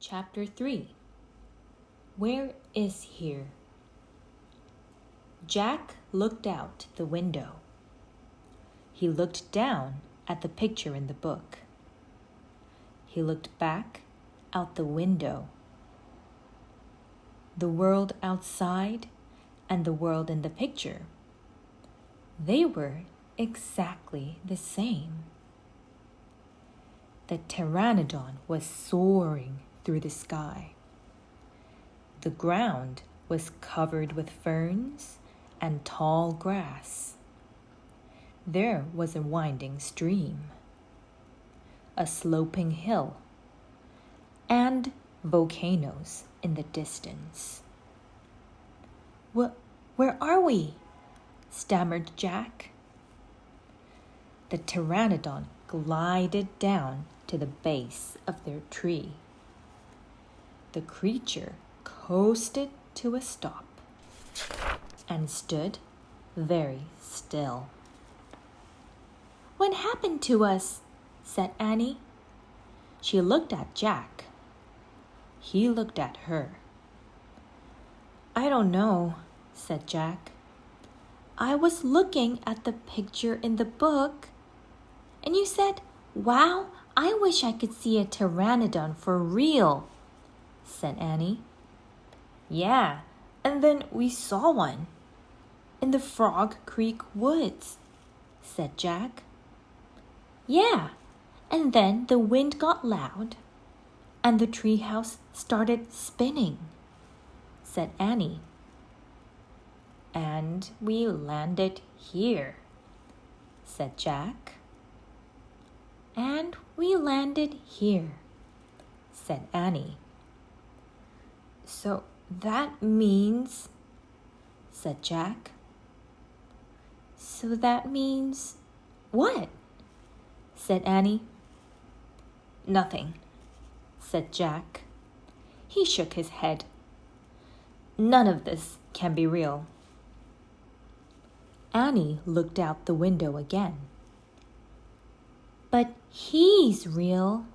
Chapter 3. Where is here? Jack looked out the window. He looked down at the picture in the book. He looked back out the window. The world outside and the world in the picture, they were exactly the same. The pteranodon was soaring through the sky. The ground was covered with ferns and tall grass. There was a winding stream, a sloping hill, and volcanoes in the distance. Where are we?" stammered Jack. The pteranodon glided down to the base of their tree. The creature coasted to a stop and stood very still. "What happened to us?" said Annie. She looked at Jack. He looked at her. "I don't know," said Jack. "I was looking at the picture in the book, and you said, 'Wow, I wish I could see a pteranodon for real,'" said Annie. "Yeah, and then we saw one in the Frog Creek woods," said Jack. "Yeah, and then the wind got loud and the treehouse started spinning," said Annie. "And we landed here," said Jack. "And we landed here," said Annie. "So that means," said Jack. "So that means what?" said Annie. "Nothing," said Jack. He shook his head. "None of this can be real." Annie looked out the window again. "But he's real,"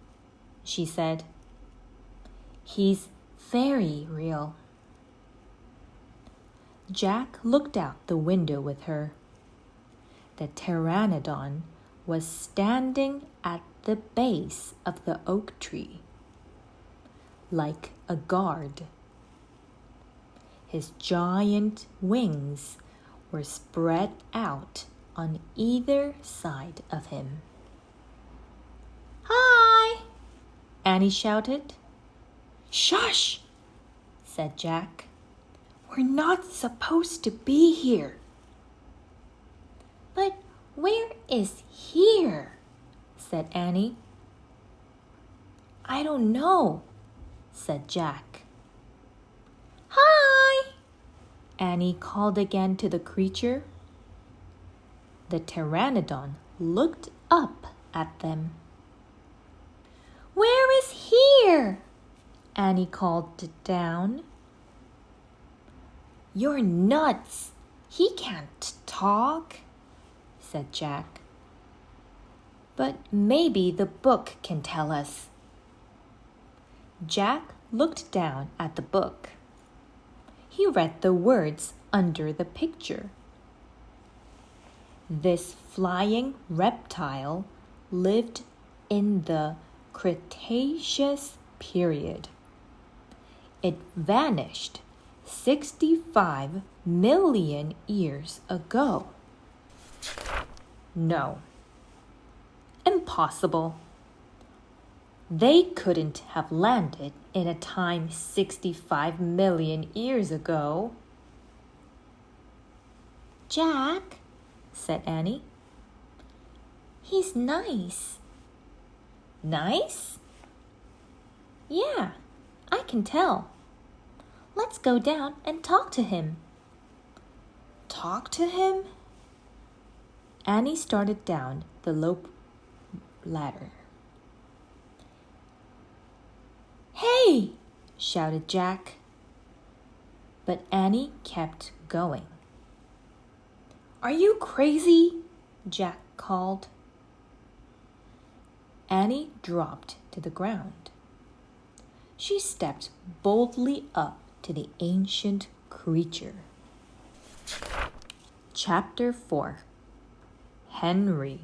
she said. "He's very real." Jack looked out the window with her. The pteranodon was standing at the base of the oak tree, like a guard. His giant wings were spread out on either side of him. "Hi!" Annie shouted. "Shush!" said Jack. "We're not supposed to be here." "But where is here?" said Annie. "I don't know," said Jack. "Hi!" Annie called again to the creature. The pteranodon looked up at them. "Where is here?" Annie called down. "You're nuts! He can't talk," said Jack. "But maybe the book can tell us." Jack looked down at the book. He read the words under the picture. This flying reptile lived in the Cretaceous period. It vanished 65 million years ago. No. Impossible. They couldn't have landed in a time 65 million years ago. "Jack," said Annie. "He's nice." "Nice?" "Yeah, I can tell. Let's go down and talk to him." "Talk to him?" Annie started down the rope ladder. "Hey!" shouted Jack. But Annie kept going. "Are you crazy?" Jack called. Annie dropped to the ground. She stepped boldly up to the ancient creature. Chapter 4. Henry.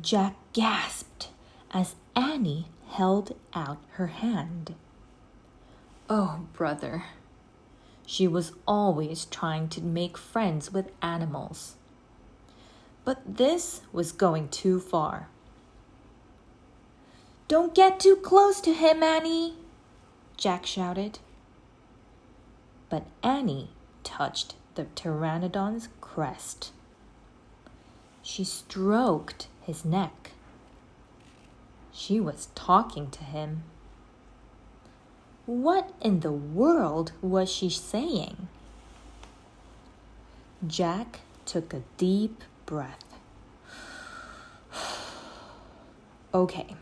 Jack gasped as Annie held out her hand. Oh, brother. She was always trying to make friends with animals. But this was going too far. Don't get too close to him, Annie, Jack shouted. But Annie touched the pteranodon's crest. She stroked his neck. She was talking to him. What in the world was she saying? Jack took a deep breath. Okay,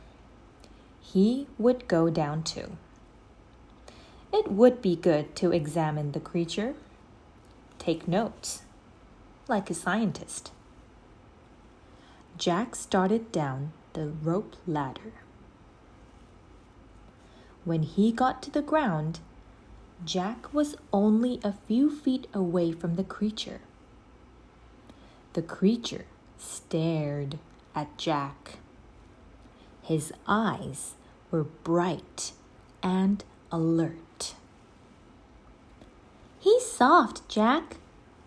he would go down too. It would be good to examine the creature, take notes, like a scientist. Jack started down the rope ladder. When he got to the ground, Jack was only a few feet away from the creature. The creature stared at Jack. His eyes were bright and alert. He's soft, Jack,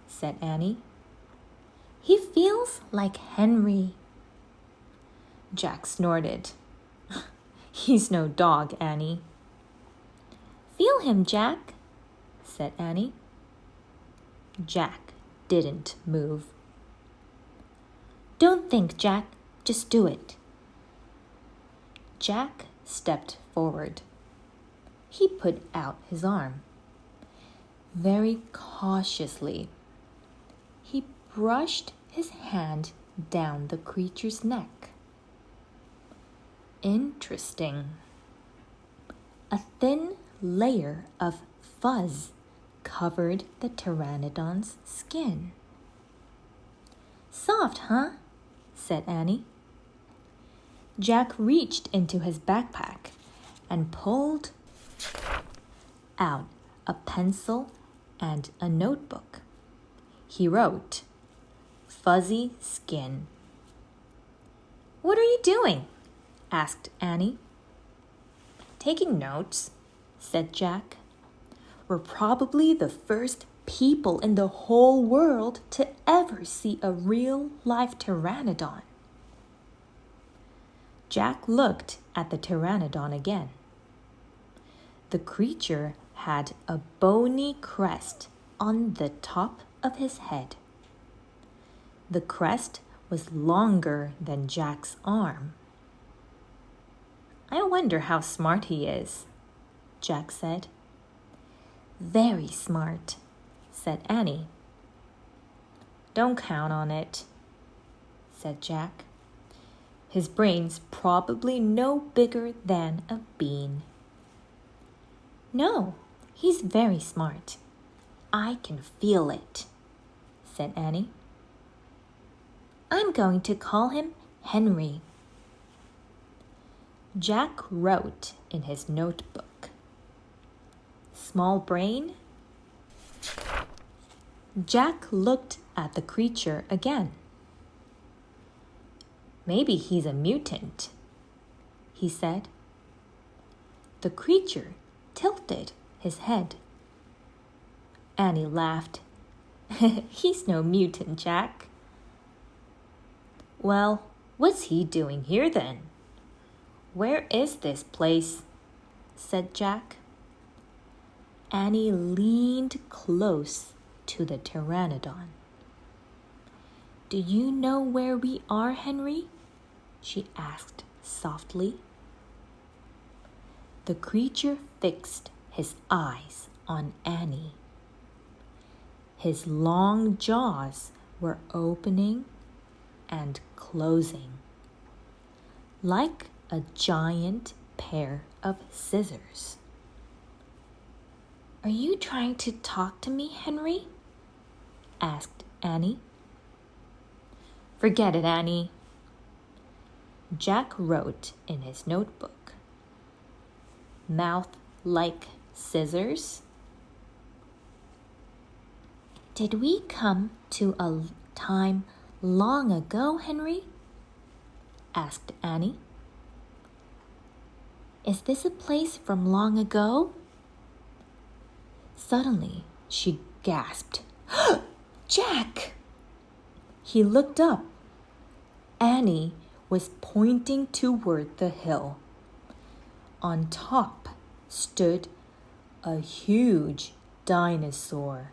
said Annie. He feels like Henry. Jack snorted. He's no dog, Annie. Feel him, Jack, said Annie. Jack didn't move. Don't think, Jack. Just do it. Jack stepped forward. He put out his arm. Very cautiously, he brushed his hand down the creature's neck. Interesting. A thin layer of fuzz covered the pteranodon's skin. Soft, huh? Said Annie. Jack reached into his backpack and pulled out a pencil and a notebook. He wrote, "Fuzzy skin." What are you doing? Asked Annie. Taking notes, said Jack. We're probably the first people in the whole world to ever see a real live pteranodon. Jack looked at the pteranodon again. The creature had a bony crest on the top of his head. The crest was longer than Jack's arm. I wonder how smart he is, Jack said. Very smart, said Annie. Don't count on it, said Jack. His brain's probably no bigger than a bean. No, he's very smart. I can feel it, said Annie. I'm going to call him Henry. Jack wrote in his notebook. Small brain? Jack looked at the creature again. Maybe he's a mutant, he said. The creature tilted his head. Annie laughed. He's no mutant, Jack. Well, what's he doing here then? Where is this place? Said Jack. Annie leaned close to the pteranodon. Do you know where we are, Henry? She asked softly. The creature fixed his eyes on Annie. His long jaws were opening and closing, like a giant pair of scissors. Are you trying to talk to me, Henry? Asked Annie. Forget it, Annie. Jack wrote in his notebook. mouth like scissors? Did we come to a time long ago, Henry? Asked Annie. Is this a place from long ago? Suddenly, she gasped. Jack! He looked up. Annie was pointing toward the hill. On top stood a huge dinosaur.